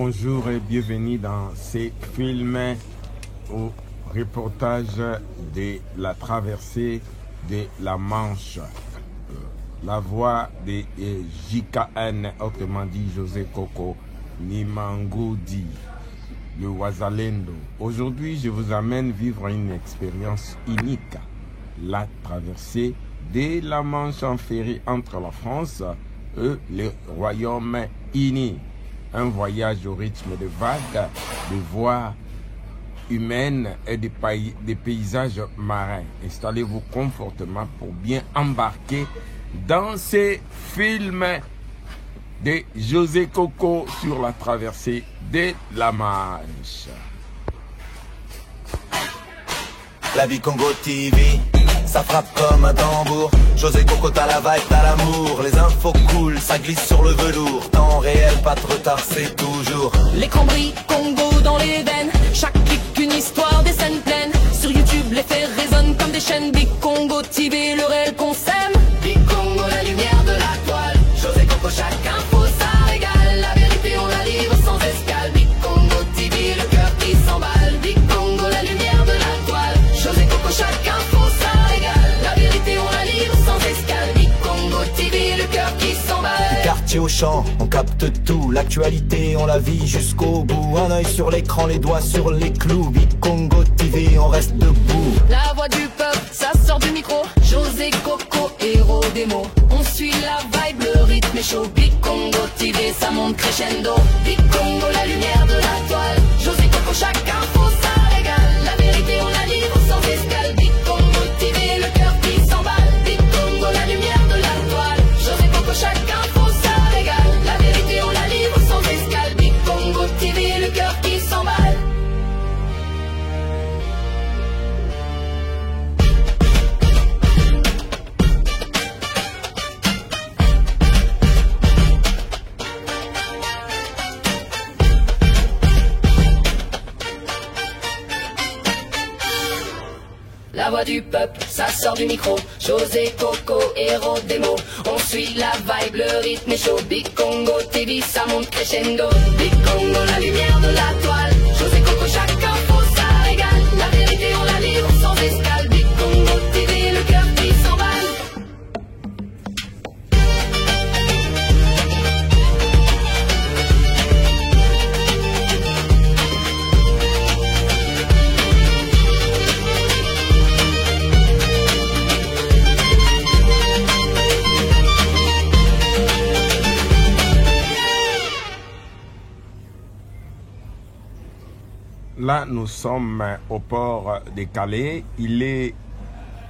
bonjour et bienvenue dans ces films au reportage de la traversée de la Manche. La voix de JKN, autrement dit José Coco Nimangudi, le Wazalendo. Aujourd'hui, je vous amène vivre une expérience unique, la traversée de la Manche en ferry entre la France et le Royaume-Uni. Un voyage au rythme de vagues, de voies humaines et des paysages marins. Installez-vous confortablement pour bien embarquer dans ces films de José Coco sur la traversée de la Manche. La vie Congo TV, ça frappe comme un tambour. José Coco, t'as la vibe, t'as l'amour. Les infos cool, ça glisse sur le velours. Temps réel, pas de retard, c'est toujours l'écran brille, Congo dans les veines. Chaque clic, une histoire, des scènes pleines. Sur YouTube, les faits résonnent comme des chaînes. Big Congo TV, le réel qu'on s'aime. Big Congo, la lumière de la toile. José Coco, chaque info, ça régale. La vérité, on la livre sans escale. Big Congo TV, le cœur qui s'emballe. Big Congo, la lumière de la toile. José Coco, chaque info, ça régale. La vérité, on la livre sans escale. Big Congo TV, le cœur qui s'emballe. Du quartier au champ, on capte tout. L'actualité, on la vit jusqu'au bout. Un œil sur l'écran, les doigts sur les clous. Big Congo TV, on reste debout. La voix du peuple, ça sort du micro. José Coco, héros des mots. On suit la vibe, le rythme est chaud. Big Congo TV, ça monte crescendo. Big Congo, la lumière de la toile. José Coco, chaque info, ça régale. La vérité, on la livre sans escale. Big Congo TV, le cœur qui s'emballe. Big Congo, la lumière de la toile. José Coco, chaque info, ça régale. La vérité, on la livre sans escale. Big Congo TV, le cœur qui s'emballe. La voix du peuple, ça sort du micro. José Coco, héros des mots. On suit la vibe, le rythme est chaud. Big Congo TV, ça monte crescendo. Big Congo, la lumière de la toile. José Coco, chaque info, ça régale. La vérité, on la livre sans escale. Big Congo TV, le cœur qui s'emballe. Là, nous sommes au port de Calais. Il est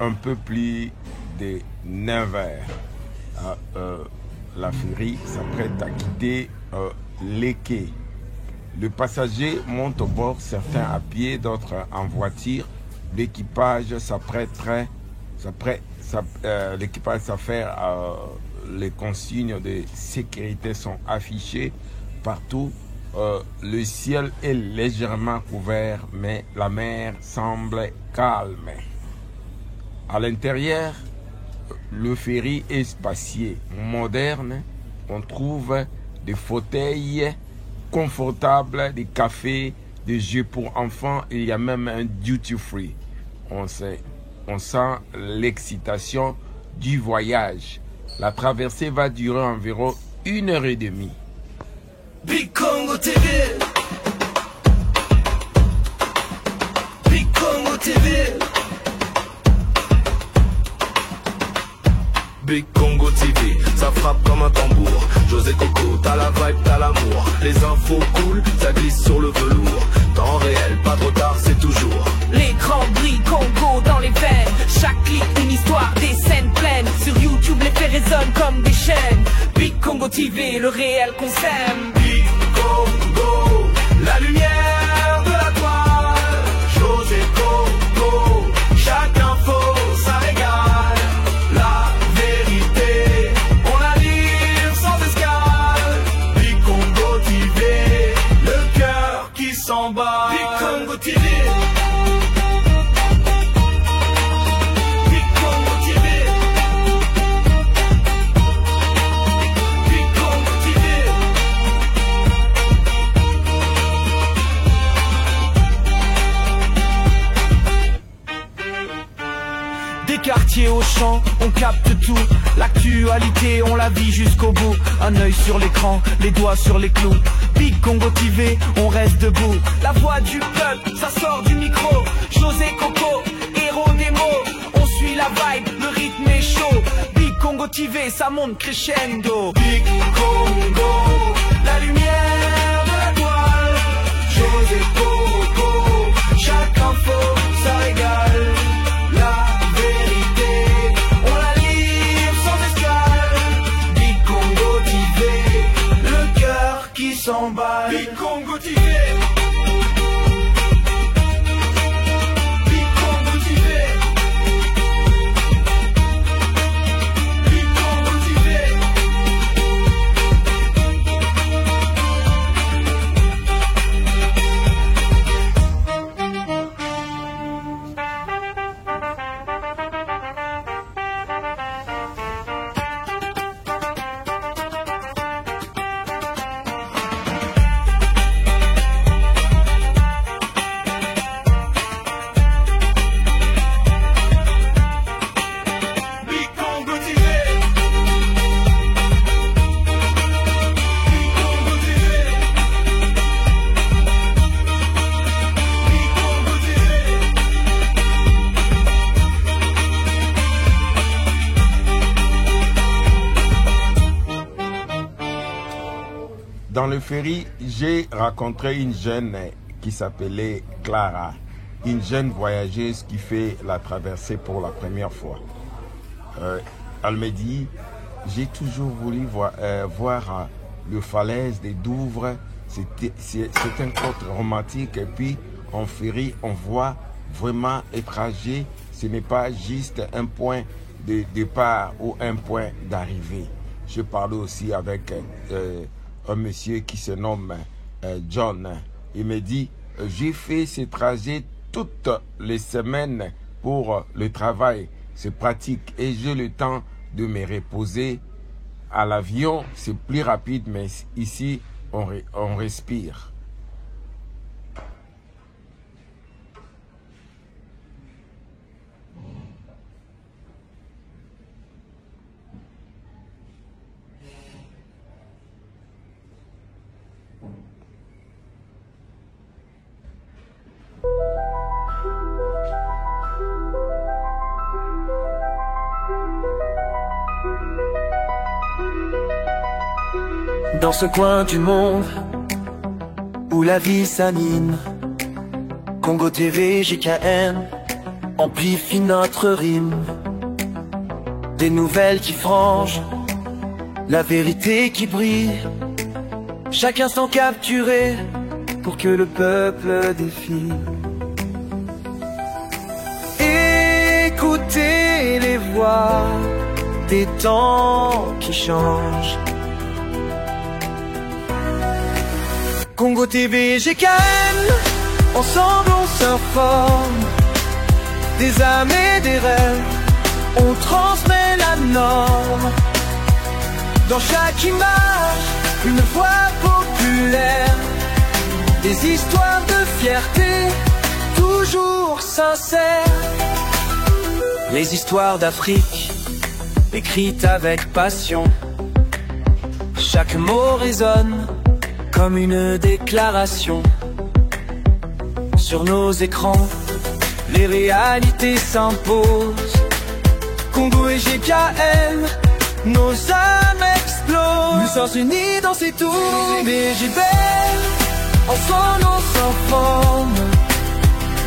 un peu plus de 9 heures. La ferry s'apprête à quitter les quais. Le passager monte au bord, certains à pied, d'autres en voiture. L'équipage s'affaire. Les consignes de sécurité sont affichées partout. Le ciel est légèrement couvert, mais la mer semble calme. À l'intérieur, le ferry est spacieux, moderne. On trouve des fauteuils confortables, des cafés, des jeux pour enfants. Il y a même un duty free. On sent l'excitation du voyage. La traversée va durer environ 1h30. Big Congo TV. Big Congo TV. Big Congo TV, ça frappe comme un tambour. José Coco, t'as la vibe, t'as l'amour. Les infos cool, ça glisse sur le velours. Temps réel, pas de retard, c'est toujours L'écran brille, Congo dans les veines. Chaque clic, une histoire, des scènes pleines. Sur YouTube, les faits résonnent comme des chaînes. Big Congo TV, le réel qu'on s'aime. Big Congo, la lumière de la toile. José Coco, chaque info, ça régale. La vérité, on la livre sans escale. Big Congo TV, le cœur qui s'emballe. Big Congo TV. marchant, on capte tout. L'actualité, on la vit jusqu'au bout. Un œil sur l'écran, les doigts sur les clous. Big Congo TV, on reste debout. La voix du peuple, ça sort du micro. José Coco, héros des mots. On suit la vibe, le rythme est chaud. Big Congo TV, ça monte crescendo. Big Congo, la lumière de la toile. José Coco, chaque info, ça régale. La vérité, on la livre sans escale. Big Congo TV, le cœur qui s'emballe. Big Congo TV. Big Congo TV. Big Congo TV. Big Congo TV. Big Congo TV. Big Congo TV. Dans le ferry, j'ai rencontré une jeune qui s'appelait Clara, une jeune voyageuse qui fait la traversée pour la première fois. Elle me dit, j'ai toujours voulu voir le falaise des Douvres, c'est un côte romantique et puis en ferry, on voit vraiment le trajet, ce n'est pas juste un point de départ ou un point d'arrivée. Je parlais aussi avec un monsieur qui se nomme John. Il me dit, j'ai fait ce trajet toutes les semaines pour le travail. C'est pratique et j'ai le temps de me reposer. À l'avion, c'est plus rapide, mais ici, on respire. Dans ce coin du monde où la vie s'anime, Congo TV, JKM amplifie notre rime. Des nouvelles qui frangent, la vérité qui brille, chaque instant capturé pour que le peuple défile. Écoutez les voix des temps qui changent. Congo TV, GKM, ensemble on s'informe. Des âmes et des rêves, on transmet la norme. Dans chaque image, une voix populaire. Des histoires de fierté, toujours sincères. Les histoires d'Afrique, écrites avec passion. Chaque mot résonne comme une déclaration. Sur nos écrans, les réalités s'imposent. Congo et GKM, nos âmes explosent. Nous sommes unis dans ces tours, BJB, ensemble on s'informe.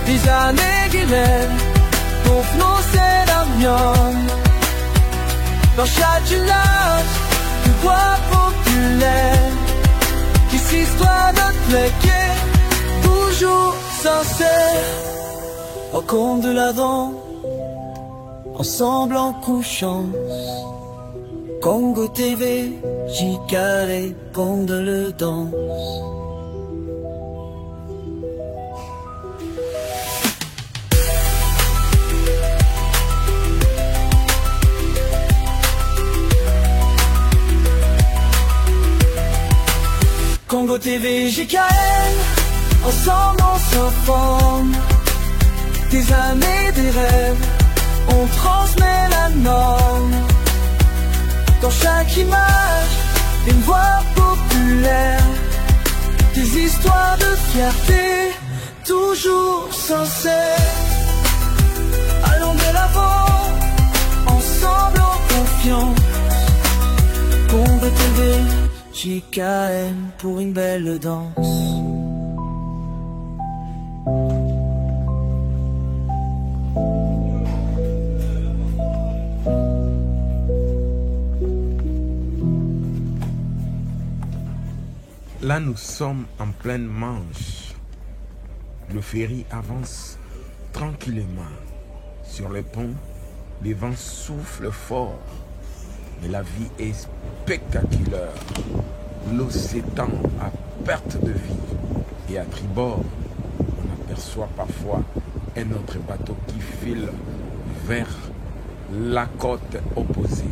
Des années guerrières, confiance la mienne. Dans chaque village, une voix populaire. Qui histoire notre légué, toujours sincère. Au compte de l'avant, ensemble en confiance. Congo TV, JK répond de le danse. Congo TV, JKM, ensemble on s'informe. Des années, des rêves, On transmet la norme. Dans chaque image, une voix populaire. Des histoires de fierté, toujours sincères. Allons de l'avant, ensemble en confiance. On veut t'aider, JKM pour une belle danse. Là, nous sommes en pleine Manche. Le ferry avance tranquillement. Sur le pont, les vents soufflent fort. Mais la vie est spectaculaire. L'eau s'étend à perte de vue. Et à tribord, on aperçoit parfois un autre bateau qui file vers la côte opposée.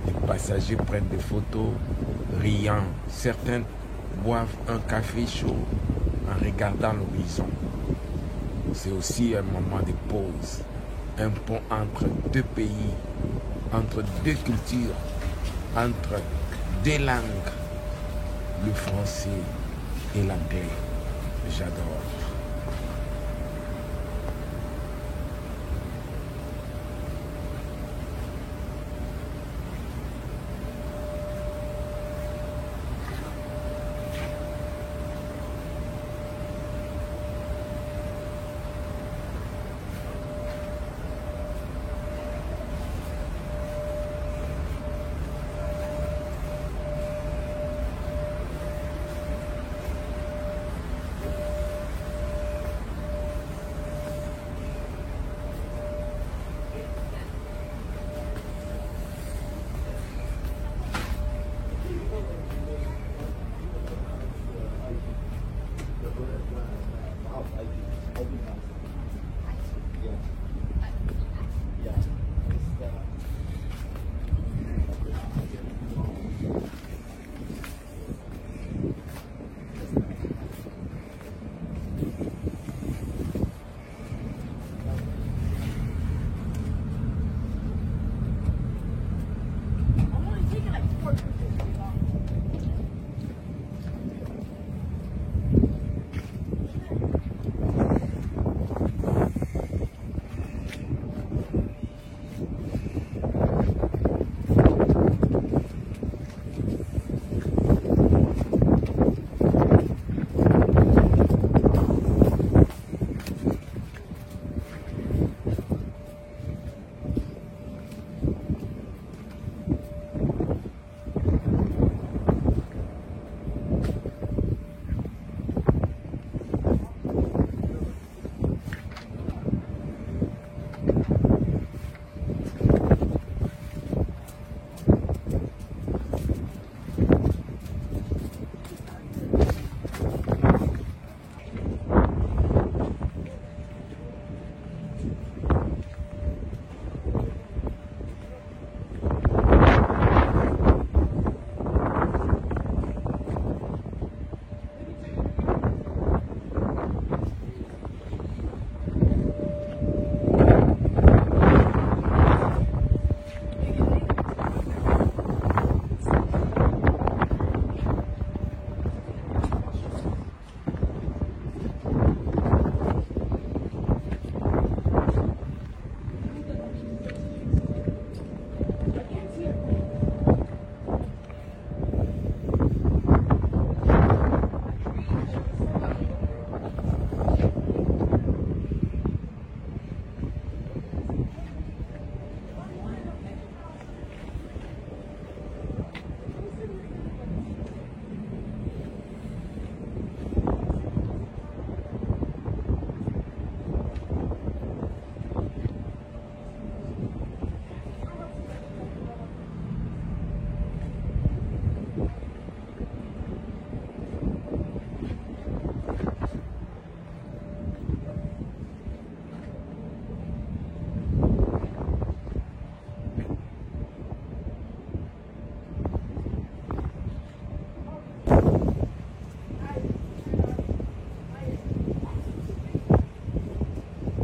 Les passagers prennent des photos, riant. Certains boivent un café chaud en regardant l'horizon. C'est aussi un moment de pause, un pont entre deux pays, entre deux cultures, entre deux langues, le français et l'anglais. J'adore.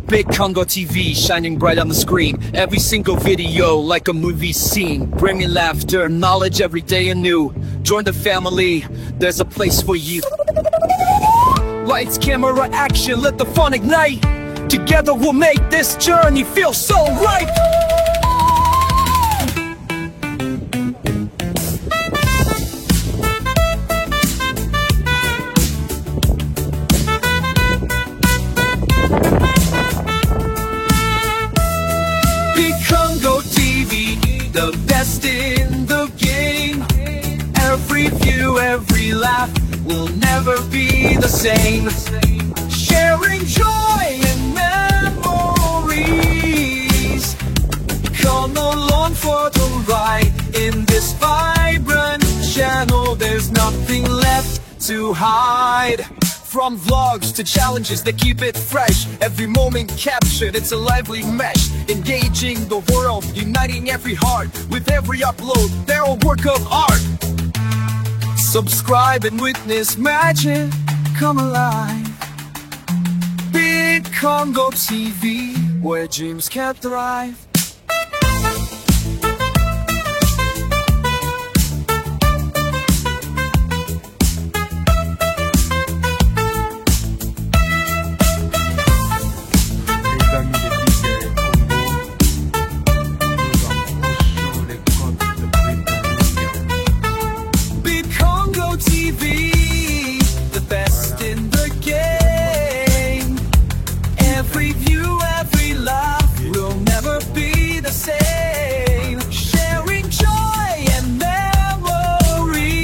Big Congo TV, shining bright on the screen. Every single video like a movie scene. Bringing laughter, knowledge every day anew. Join the family, there's a place for you. Lights, camera, action, let the fun ignite. Together we'll make this journey feel so right. Big Congo TV, the best in the game. Every view, every laugh will never be the same. Sharing joy and memories. Come along for the ride in this vibrant channel. There's nothing left to hide. From vlogs to challenges that keep it fresh. Every moment captured, it's a lively mesh. Engaging the world, uniting every heart. With every upload, they're a work of art. Subscribe and witness magic come alive. Big Congo TV, where dreams can thrive. Big Congo TV, the best in the game. Every view, every laugh will never be the same. Sharing joy and memories.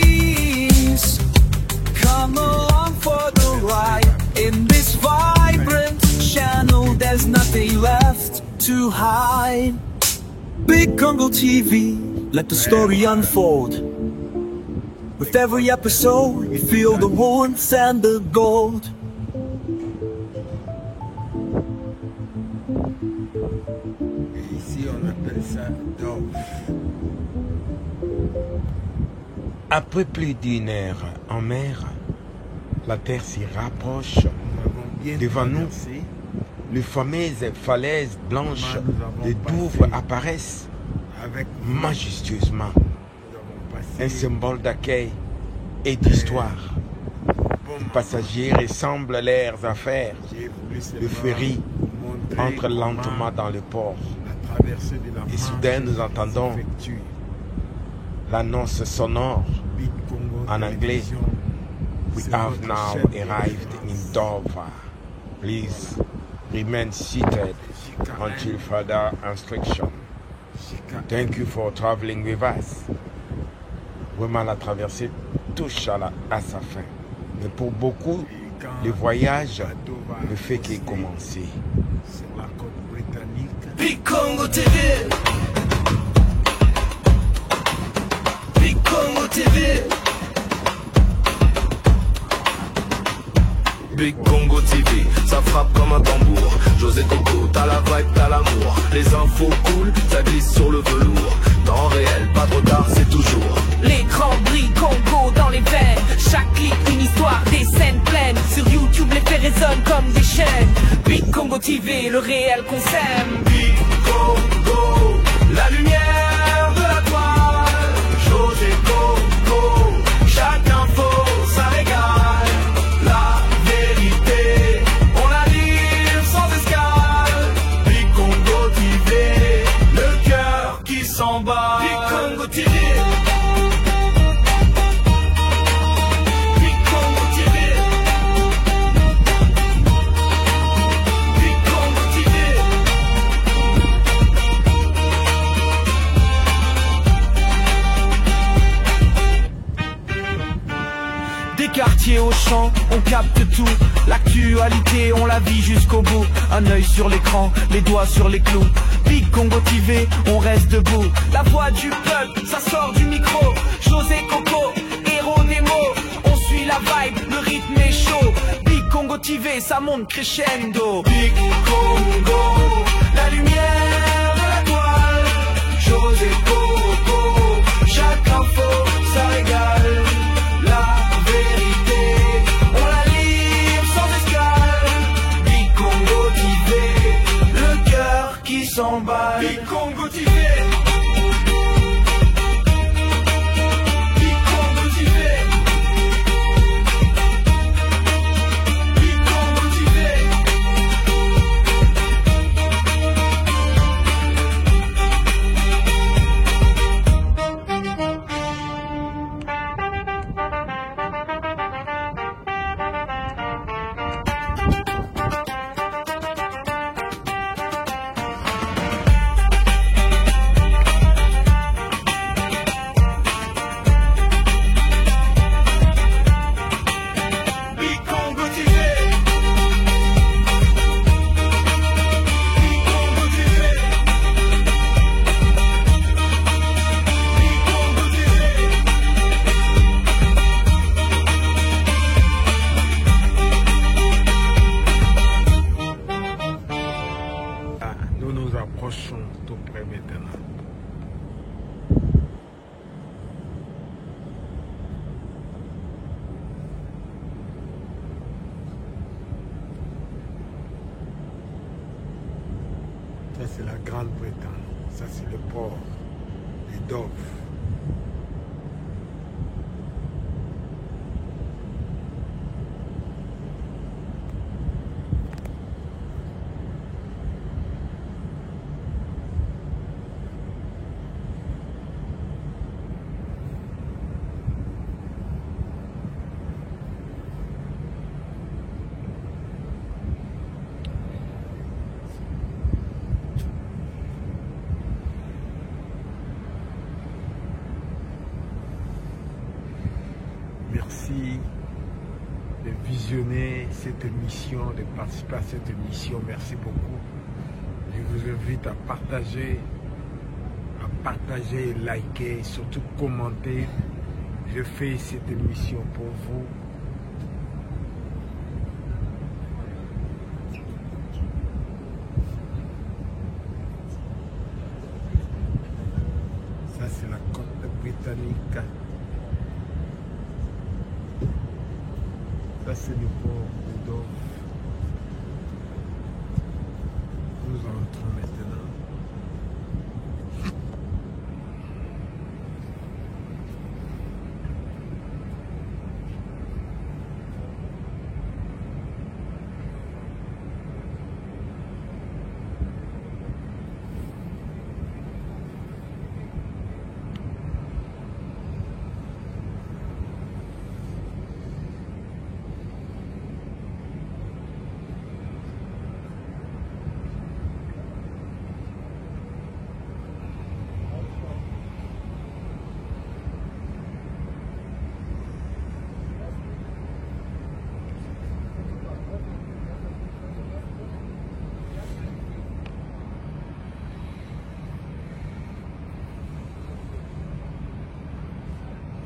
Come along for the ride in this vibrant channel. There's nothing left to hide. Big Congo TV, let the story unfold. With every episode, you feel the warmth and the gold. Ici, on appelle ça Dove. Après plus d'une heure en mer, la terre s'y rapproche. Devant nous, les fameuses falaises blanches de Douvres apparaissent majestueusement. Un symbole d'accueil et d'histoire. Les passagers ressemblent leurs affaires. Le ferry entre lentement dans le port. Et soudain, nous entendons l'annonce sonore en anglais. We have now arrived in Dover. Please remain seated until further instruction. Thank you for traveling with us. Vraiment, la traversée touche à sa fin. Mais pour beaucoup, le voyage ne fait que commencer. Sur la côte britannique. Big Congo TV. Big Congo TV. Big Congo TV, ça frappe comme un tambour. José Coco, t'as la vibe, t'as l'amour. Les infos cool, ça glisse sur le velours. Temps réel, pas trop tard, c'est toujours. L'écran brille, Congo dans les veines. Chaque clip, une histoire, des scènes pleines. Sur YouTube, les faits résonnent comme des chaînes. Big Congo TV, le réel qu'on s'aime. Big Congo, la lumière de la toile. José Coco, chaque info, ça régale. La vérité, on la livre sans escale. Big Congo TV, le cœur qui s'emballe. Big Congo TV. Big Congo TV. Big Congo TV. Des quartiers au champ, on capte tout. L'actualité, on la vit jusqu'au bout. Un œil sur l'écran, les doigts sur les clous. Big Congo TV, on reste debout. La voix du peuple, ça sort du micro. José Coco, héros Nemo. On suit la vibe, le rythme est chaud. Big Congo TV, ça monte crescendo. Big Congo, la lumière de la toile. José Coco, chaque info, ça régale. La vérité, on la livre sans escale. Big Congo TV, c'est la Grande-Bretagne. Ça, c'est le port des Doves. Merci de visionner cette émission, de participer à cette émission. Merci beaucoup. Je vous invite à partager, liker, surtout commenter. Je fais cette émission pour vous. Ça, c'est la côte britannique. Ça, c'est le port de Doves. Nous entrons maintenant.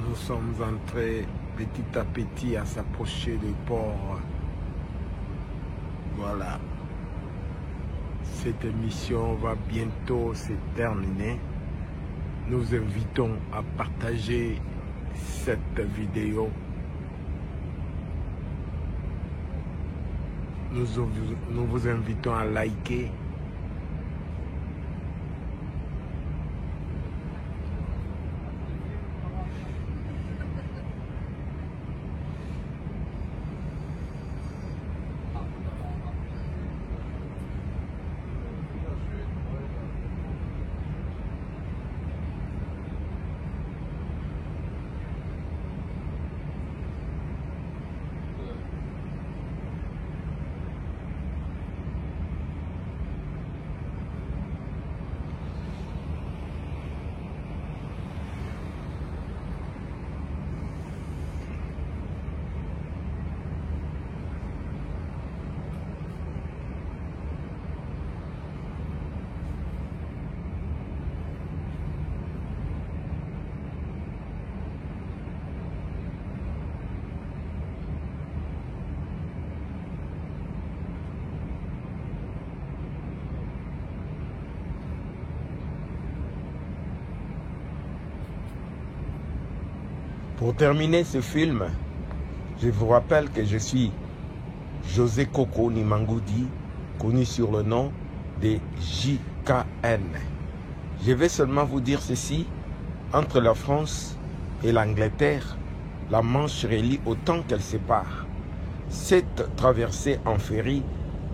Nous sommes entrés petit à petit à s'approcher du port. Voilà. Cette émission va bientôt se terminer. Nous invitons à partager cette vidéo. Nous vous invitons à liker. Pour terminer ce film, je vous rappelle que je suis José Coco Nimangoudi, connu sur le nom de JKN. Je vais seulement vous dire ceci, entre la France et l'Angleterre, la Manche relie autant qu'elle sépare. Cette traversée en ferry,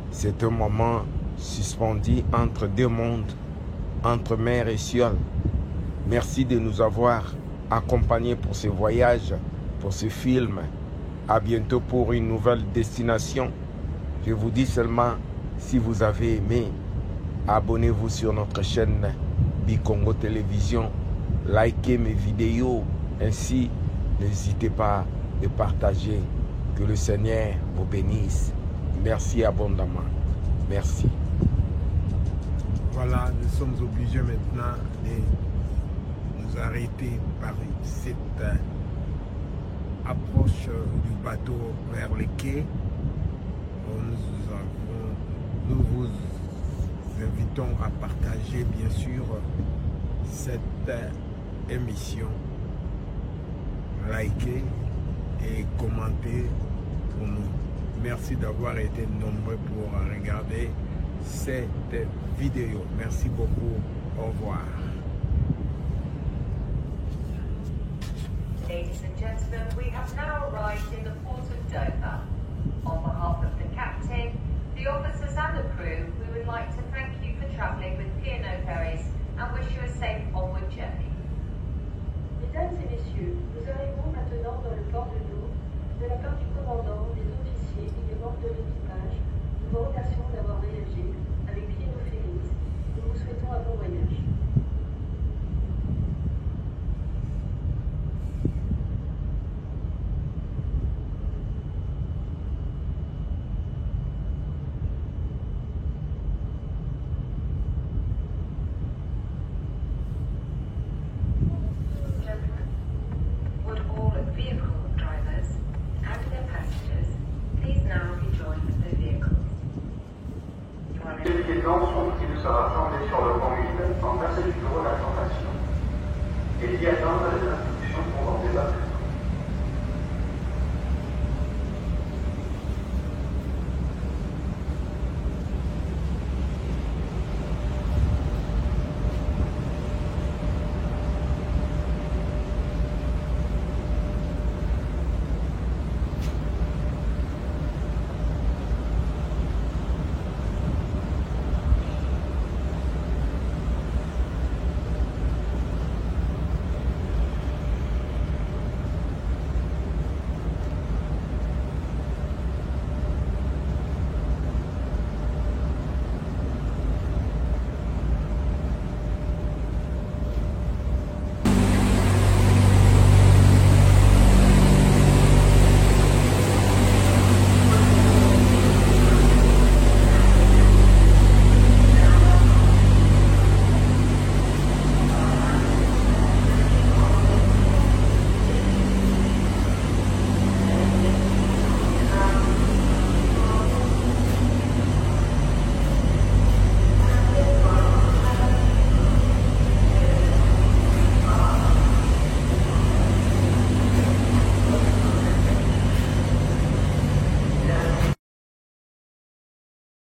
c'est un moment suspendu entre deux mondes, entre mer et ciel. Merci de nous avoir accompagnés pour ce voyage, pour ce film. À bientôt pour une nouvelle destination. Je vous dis seulement, si vous avez aimé, abonnez-vous sur notre chaîne Bikongo Télévision, likez mes vidéos, ainsi n'hésitez pas de partager. Que le Seigneur vous bénisse. Merci abondamment. Merci. Voilà, nous sommes obligés maintenant de nous arrêter par cette approche du bateau vers les quais. Nous vous invitons à partager bien sûr cette émission, liker et commenter pour nous. Merci d'avoir été nombreux pour regarder cette vidéo. Merci beaucoup. Au revoir. Ladies and gentlemen, we have now arrived in the port of Dover. On behalf of the captain, the officers and the crew, we would like to thank you for travelling with P&O Ferries and wish you a safe onward journey. Mesdames et messieurs, nous arrivons maintenant dans le port de Dover. De la part du commandant, des officiers et des membres de l'équipage, nous vous remercions d'avoir voyagé avec P&O Ferries. Nous vous souhaitons un bon voyage. Les liaisons qui nous sera formée sur le conduite en base du bureau d'information. Et les liaisons